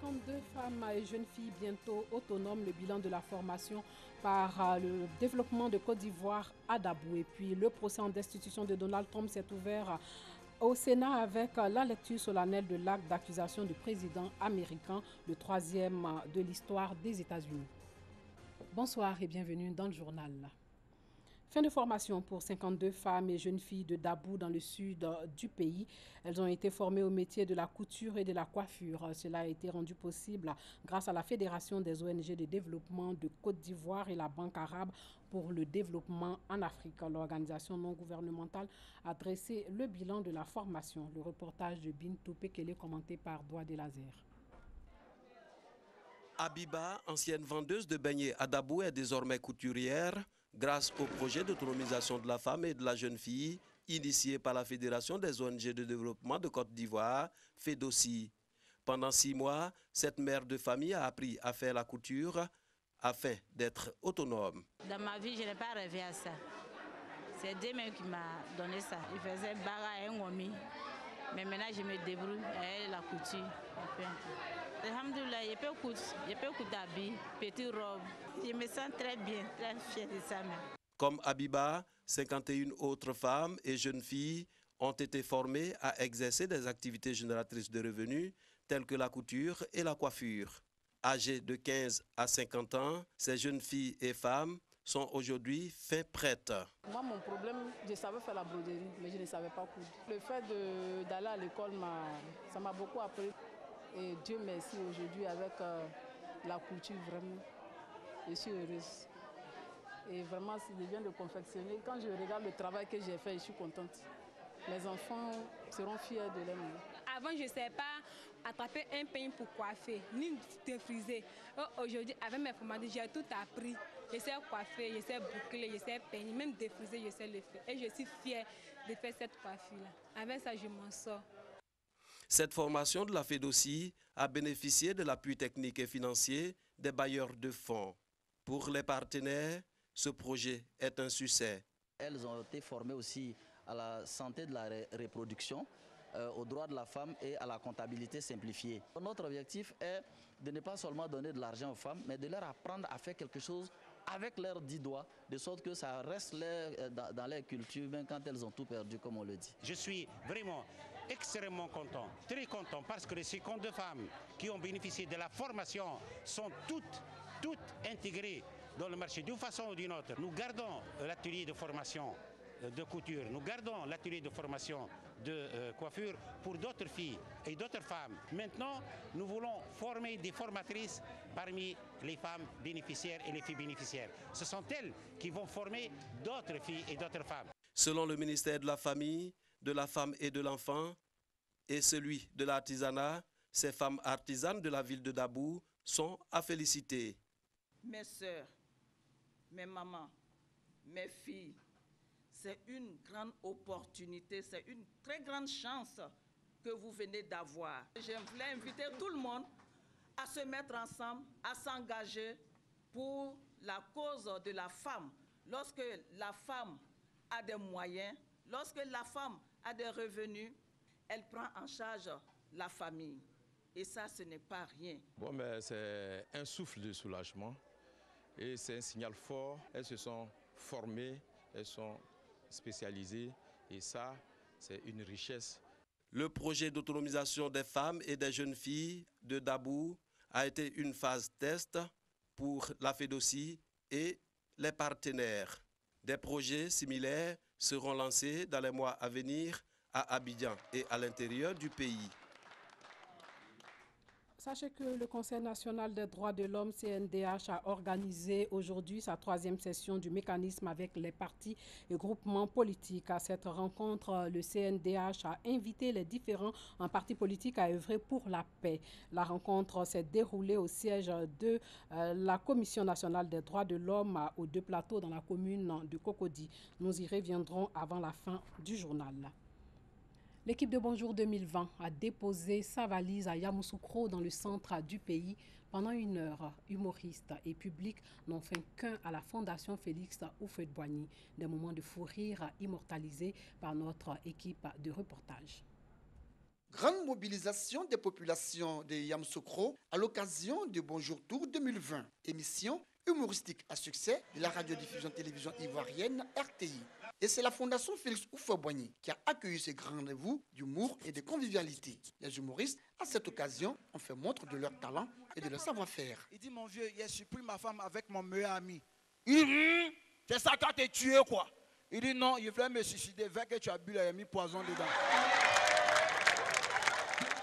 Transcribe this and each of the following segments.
52 femmes et jeunes filles bientôt autonomes, le bilan de la formation par le développement de Côte d'Ivoire à Dabou. Et puis le procès en destitution de Donald Trump s'est ouvert au Sénat avec la lecture solennelle de l'acte d'accusation du président américain, le troisième de l'histoire des États-Unis. Bonsoir et bienvenue dans le journal. Fin de formation pour 52 femmes et jeunes filles de Dabou dans le sud du pays. Elles ont été formées au métier de la couture et de la coiffure. Cela a été rendu possible grâce à la Fédération des ONG de développement de Côte d'Ivoire et la Banque arabe pour le développement en Afrique. L'organisation non gouvernementale a dressé le bilan de la formation. Le reportage de Bintou Pekele commenté par Doua Delazer. Abiba, ancienne vendeuse de beignets à Dabou, est désormais couturière grâce au projet d'autonomisation de la femme et de la jeune fille initié par la Fédération des ONG de développement de Côte d'Ivoire, FEDOCI. Pendant 6 mois, cette mère de famille a appris à faire la couture afin d'être autonome. Dans ma vie, je n'ai pas rêvé à ça. C'est Dieu même qui m'a donné ça. Il faisait baga et ngomi. Mais maintenant, je me débrouille avec la couture. Alhamdoulilah, je peux coudre d'habits, petites robes. Je me sens très bien, très fière de ça même. Comme Abiba, 51 autres femmes et jeunes filles ont été formées à exercer des activités génératrices de revenus telles que la couture et la coiffure. Âgées de 15 à 50 ans, ces jeunes filles et femmes sont aujourd'hui fin prêtes. Moi, mon problème, je savais faire la broderie, mais je ne savais pas coudre. Le fait d'aller à l'école, ça m'a beaucoup appris. Et Dieu merci, aujourd'hui, avec la couture, vraiment, je suis heureuse. Et vraiment, je viens de confectionner. Quand je regarde le travail que j'ai fait, je suis contente. Les enfants seront fiers de leur maman. Avant, je ne savais pas attraper un peigne pour coiffer, ni défriser. Aujourd'hui, avec mes formations, j'ai tout appris. Je sais coiffer, je sais boucler, je sais peigner, même défriser, je sais le faire. Et je suis fière de faire cette coiffure-là. Avec ça, je m'en sors. Cette formation de la FEDOCI a bénéficié de l'appui technique et financier des bailleurs de fonds. Pour les partenaires, ce projet est un succès. Elles ont été formées aussi à la santé de la reproduction, aux droits de la femme et à la comptabilité simplifiée. Notre objectif est de ne pas seulement donner de l'argent aux femmes, mais de leur apprendre à faire quelque chose avec leurs 10 doigts, de sorte que ça reste dans leur culture, même quand elles ont tout perdu, comme on le dit. Je suis vraiment extrêmement content, très content, parce que les 52 femmes qui ont bénéficié de la formation sont toutes intégrées dans le marché d'une façon ou d'une autre. Nous gardons l'atelier de formation de couture, nous gardons l'atelier de formation de coiffure pour d'autres filles et d'autres femmes. Maintenant, nous voulons former des formatrices parmi les femmes bénéficiaires et les filles bénéficiaires. Ce sont elles qui vont former d'autres filles et d'autres femmes. Selon le ministère de la Famille, de la Femme et de l'Enfant et celui de l'artisanat, ces femmes artisanes de la ville de Dabou sont à féliciter. Mes sœurs, mes mamans, mes filles, c'est une grande opportunité, c'est une très grande chance que vous venez d'avoir. Je voulais inviter tout le monde à se mettre ensemble, à s'engager pour la cause de la femme. Lorsque la femme a des moyens, lorsque la femme a des revenus, elle prend en charge la famille. Et ça, ce n'est pas rien. Bon, mais c'est un souffle de soulagement et c'est un signal fort. Elles se sont formées, elles sont spécialisées et ça, c'est une richesse. Le projet d'autonomisation des femmes et des jeunes filles de Dabou a été une phase test pour la FEDOCI et les partenaires. Des projets similaires seront lancés dans les mois à venir à Abidjan et à l'intérieur du pays. Sachez que le Conseil national des droits de l'homme, CNDH, a organisé aujourd'hui sa 3e session du mécanisme avec les partis et groupements politiques. À cette rencontre, le CNDH a invité les différents partis politiques à œuvrer pour la paix. La rencontre s'est déroulée au siège de la Commission nationale des droits de l'homme aux 2 plateaux dans la commune de Cocody. Nous y reviendrons avant la fin du journal. L'équipe de Bonjour 2020 a déposé sa valise à Yamoussoukro dans le centre du pays. Pendant 1 heure, humoristes et publics n'ont fait qu'un à la Fondation Félix Houphouët-Boigny. Des moments de fou rire immortalisés par notre équipe de reportage. Grande mobilisation des populations de Yamoussoukro à l'occasion du Bonjour Tour 2020, émission humoristique à succès de la radiodiffusion télévision ivoirienne RTI. Et c'est la Fondation Félix Houphouët-Boigny qui a accueilli ce grand rendez-vous d'humour et de convivialité. Les humoristes, à cette occasion, ont fait montre de leur talent et de leur savoir-faire. Il dit, mon vieux, j'ai surpris ma femme avec mon meilleur ami. Il dit, c'est ça, toi t'es tué quoi? Il dit, non, il voulait me suicider, vu que tu as bu, il a mis poison dedans.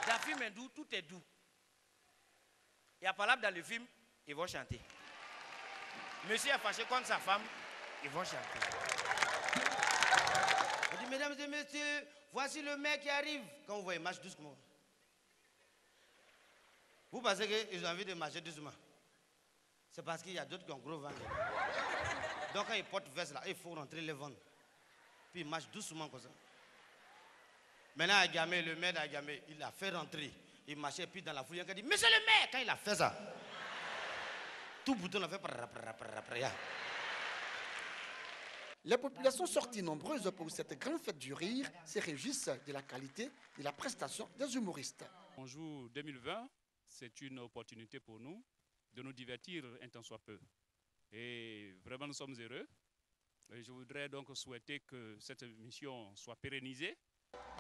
La film est doux, tout est doux. Il y a parlé dans le film, ils vont chanter. Monsieur est fâché contre sa femme, ils vont chanter. On dit, mesdames et messieurs, voici le mec qui arrive. Quand vous voyez, marche doucement. Vous pensez qu'ils ont envie de marcher doucement? C'est parce qu'il y a d'autres qui ont gros ventre. Donc quand ils portent veste là, il faut rentrer les ventres. Puis ils marchent doucement comme ça. Maintenant, Agamé, le maire d'Agamé, il a fait rentrer. Il marchait, puis dans la foule, il a dit, monsieur le maire, quand il a fait ça, tout bouton a fait. Les populations sorties nombreuses pour cette grande fête du rire se réjouissent de la qualité de la prestation des humoristes. Bonjour 2020, c'est une opportunité pour nous de nous divertir un tant soit peu. Et vraiment, nous sommes heureux. Et je voudrais donc souhaiter que cette mission soit pérennisée.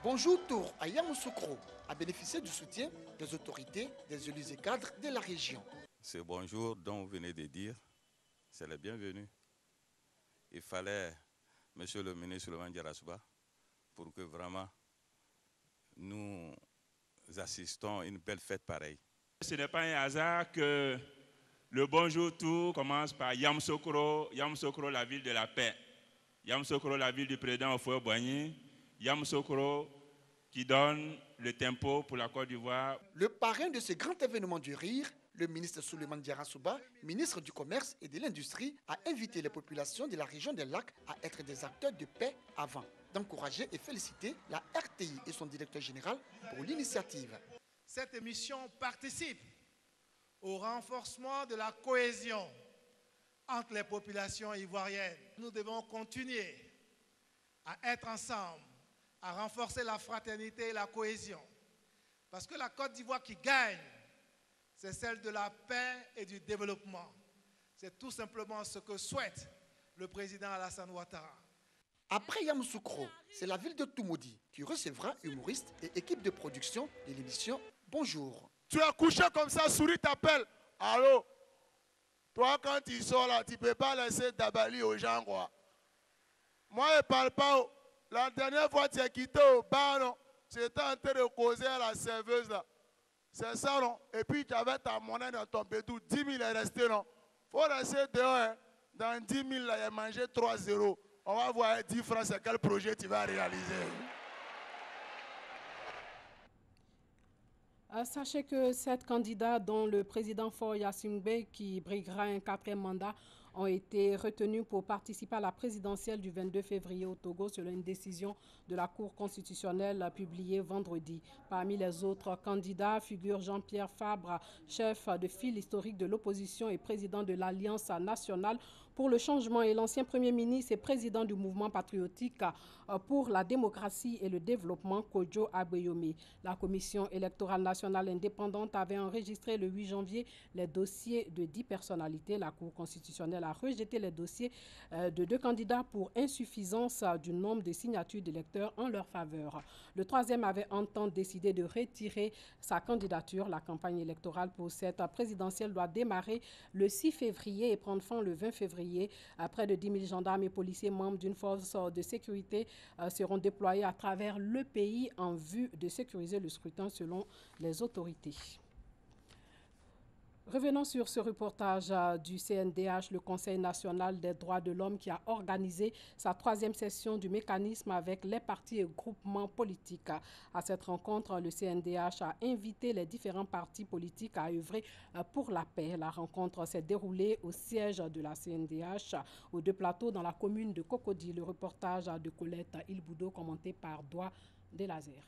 Bonjour Tour à Yamoussoukro a bénéficié du soutien des autorités, des élus et cadres de la région. Ce bonjour dont vous venez de dire, c'est le bienvenu. Il fallait, monsieur le ministre Souleymane Diarra-Souba, pour que vraiment nous assistons à une belle fête pareille. Ce n'est pas un hasard que le Bonjour Tour commence par Yamoussoukro, Yamoussoukro, la ville de la paix. Yamoussoukro, la ville du président Houphouët-Boigny. Yamoussoukro qui donne le tempo pour la Côte d'Ivoire. Le parrain de ce grand événement du rire, le ministre Souleymane Diarra-Souba, ministre du Commerce et de l'Industrie, a invité les populations de la région des Lacs à être des acteurs de paix avant d'encourager et féliciter la RTI et son directeur général pour l'initiative. Cette émission participe au renforcement de la cohésion entre les populations ivoiriennes. Nous devons continuer à être ensemble, à renforcer la fraternité et la cohésion. Parce que la Côte d'Ivoire qui gagne, c'est celle de la paix et du développement. C'est tout simplement ce que souhaite le président Alassane Ouattara. Après Yamoussoukro, c'est la ville de Toumoudi qui recevra humoristes et équipe de production de l'émission Bonjour. Tu as couché comme ça, souris t'appelle. Allô? Toi, quand tu sors là, tu ne peux pas laisser Dabali aux gens, quoi. Moi, je ne parle pas. La dernière fois, tu as quitté au bar, non? Tu étais en train de causer à la serveuse, là. C'est ça, non? Et puis, tu avais ta monnaie dans ton bédou. 10 000 est resté, non? Il faut rester dehors, hein. Dans 10 000, là, il a mangé 3-0. On va voir 10 francs, c'est quel projet tu vas réaliser. Sachez que 7 candidats, dont le président Faure Gnassingbé, qui briguera un 4e mandat, ont été retenus pour participer à la présidentielle du 22 février au Togo selon une décision de la Cour constitutionnelle publiée vendredi. Parmi les autres candidats figure Jean-Pierre Fabre, chef de file historique de l'opposition et président de l'Alliance nationale pour le changement et l'ancien Premier ministre et président du mouvement patriotique pour la démocratie et le développement, Kodjo Abeyome. La Commission électorale nationale indépendante avait enregistré le 8 janvier les dossiers de 10 personnalités. La Cour constitutionnelle a rejeté les dossiers de 2 candidats pour insuffisance du nombre de signatures d'électeurs en leur faveur. Le 3e avait en temps décidé de retirer sa candidature. La campagne électorale pour cette présidentielle doit démarrer le 6 février et prendre fin le 20 février. Près de 10 000 gendarmes et policiers membres d'une force de sécurité seront déployés à travers le pays en vue de sécuriser le scrutin selon les autorités. Revenons sur ce reportage du CNDH, le Conseil national des droits de l'homme, qui a organisé sa 3e session du mécanisme avec les partis et groupements politiques. À cette rencontre, le CNDH a invité les différents partis politiques à œuvrer pour la paix. La rencontre s'est déroulée au siège de la CNDH, aux 2 plateaux dans la commune de Cocody. Le reportage de Colette Ilboudo, commenté par Doua Delazer.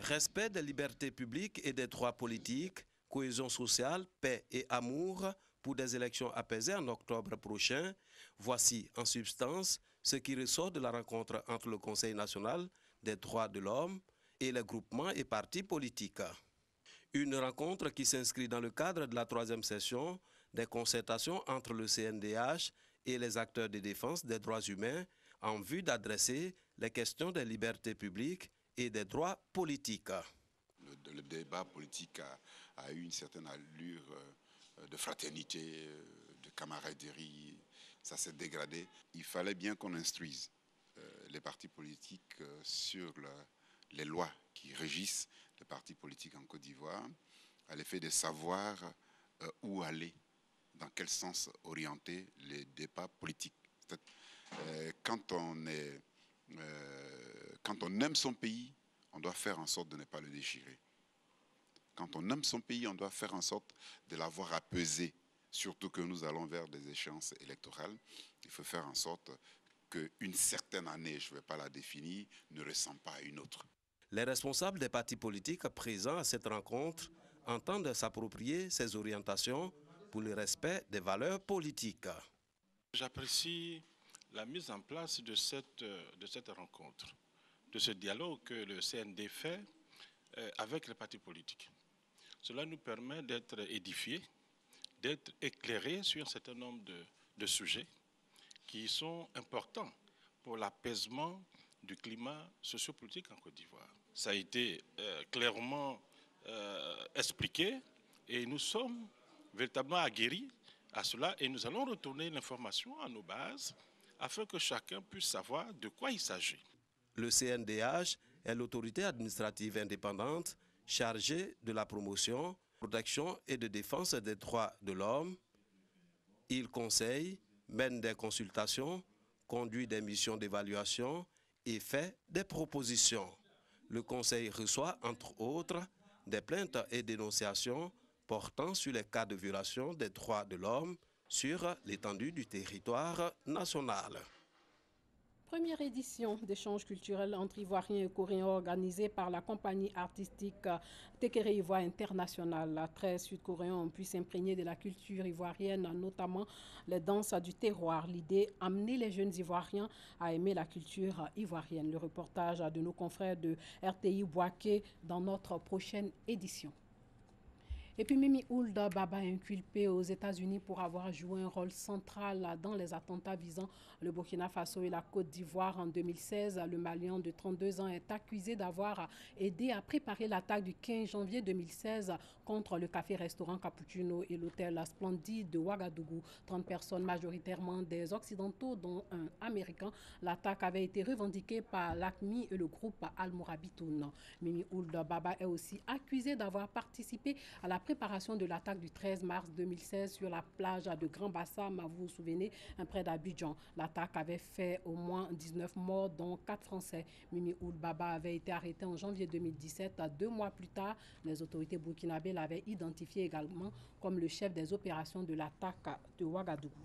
Respect des libertés publiques et des droits politiques, cohésion sociale, paix et amour pour des élections apaisées en octobre prochain. Voici en substance ce qui ressort de la rencontre entre le Conseil national des droits de l'homme et les groupements et partis politiques. Une rencontre qui s'inscrit dans le cadre de la 3e session des concertations entre le CNDH et les acteurs de défense des droits humains en vue d'adresser les questions des libertés publiques et des droits politiques. Le débat politique a eu une certaine allure de fraternité, de camaraderie. Ça s'est dégradé. Il fallait bien qu'on instruise les partis politiques sur les lois qui régissent les partis politiques en Côte d'Ivoire, à l'effet de savoir où aller, dans quel sens orienter les débats politiques. Quand on aime son pays, on doit faire en sorte de ne pas le déchirer. Quand on aime son pays, on doit faire en sorte de l'avoir apaisé, surtout que nous allons vers des échéances électorales. Il faut faire en sorte qu'une certaine année, je ne vais pas la définir, ne ressemble pas à une autre. Les responsables des partis politiques présents à cette rencontre entendent s'approprier ces orientations pour le respect des valeurs politiques. J'apprécie la mise en place de cette rencontre, de ce dialogue que le CND fait avec les partis politiques. Cela nous permet d'être édifiés, d'être éclairés sur un certain nombre de sujets qui sont importants pour l'apaisement du climat sociopolitique en Côte d'Ivoire. Ça a été clairement expliqué et nous sommes véritablement aguerris à cela et nous allons retourner l'information à nos bases afin que chacun puisse savoir de quoi il s'agit. Le CNDH est l'autorité administrative indépendante chargée de la promotion, protection et de défense des droits de l'homme. Il conseille, mène des consultations, conduit des missions d'évaluation et fait des propositions. Le Conseil reçoit, entre autres, des plaintes et dénonciations portant sur les cas de violation des droits de l'homme sur l'étendue du territoire national. Première édition d'échanges culturels entre Ivoiriens et Coréens organisée par la compagnie artistique Tekere Ivoire International. 13 Sud-Coréens ont pu s'imprégner de la culture ivoirienne, notamment les danses du terroir. L'idée, amener les jeunes Ivoiriens à aimer la culture ivoirienne. Le reportage de nos confrères de RTI Bouaké dans notre prochaine édition. Et puis Mimi Ould Baba inculpé aux États-Unis pour avoir joué un rôle central dans les attentats visant le Burkina Faso et la Côte d'Ivoire en 2016. Le Malien de 32 ans est accusé d'avoir aidé à préparer l'attaque du 15 janvier 2016 contre le café-restaurant Cappuccino et l'hôtel Splendide de Ouagadougou. 30 personnes, majoritairement des Occidentaux, dont un Américain. L'attaque avait été revendiquée par l'ACMI et le groupe Al-Mourabitoun. Mimi Ould Baba est aussi accusé d'avoir participé à la préparation de l'attaque du 13 mars 2016 sur la plage de Grand Bassam, vous vous souvenez, près d'Abidjan. L'attaque avait fait au moins 19 morts, dont 4 Français. Mimi Ould Baba avait été arrêté en janvier 2017. 2 mois plus tard, les autorités burkinabées l'avaient identifié également comme le chef des opérations de l'attaque de Ouagadougou.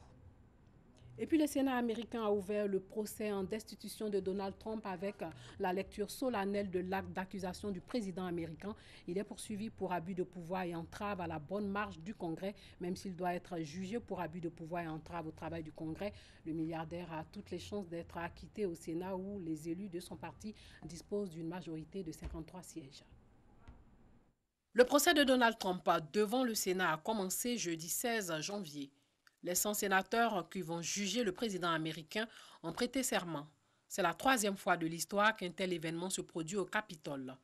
Et puis le Sénat américain a ouvert le procès en destitution de Donald Trump avec la lecture solennelle de l'acte d'accusation du président américain. Il est poursuivi pour abus de pouvoir et entrave à la bonne marche du Congrès, même s'il doit être jugé pour abus de pouvoir et entrave au travail du Congrès. Le milliardaire a toutes les chances d'être acquitté au Sénat où les élus de son parti disposent d'une majorité de 53 sièges. Le procès de Donald Trump devant le Sénat a commencé jeudi 16 janvier. Les 100 sénateurs qui vont juger le président américain ont prêté serment. C'est la 3e fois de l'histoire qu'un tel événement se produit au Capitole.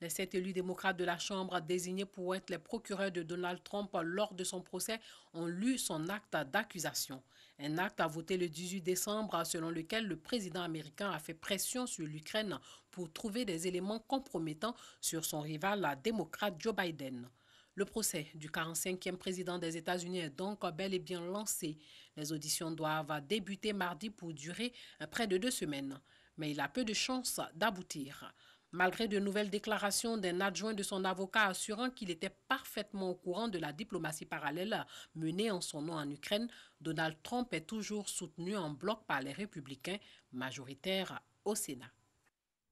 Les 7 élus démocrates de la Chambre désignés pour être les procureurs de Donald Trump lors de son procès ont lu son acte d'accusation. Un acte voté le 18 décembre selon lequel le président américain a fait pression sur l'Ukraine pour trouver des éléments compromettants sur son rival démocrate Joe Biden. Le procès du 45e président des États-Unis est donc bel et bien lancé. Les auditions doivent débuter mardi pour durer près de 2 semaines. Mais il a peu de chances d'aboutir. Malgré de nouvelles déclarations d'un adjoint de son avocat assurant qu'il était parfaitement au courant de la diplomatie parallèle menée en son nom en Ukraine, Donald Trump est toujours soutenu en bloc par les républicains majoritaires au Sénat.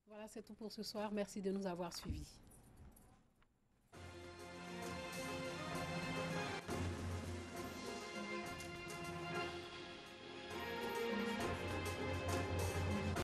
Voilà, c'est tout pour ce soir. Merci de nous avoir suivis.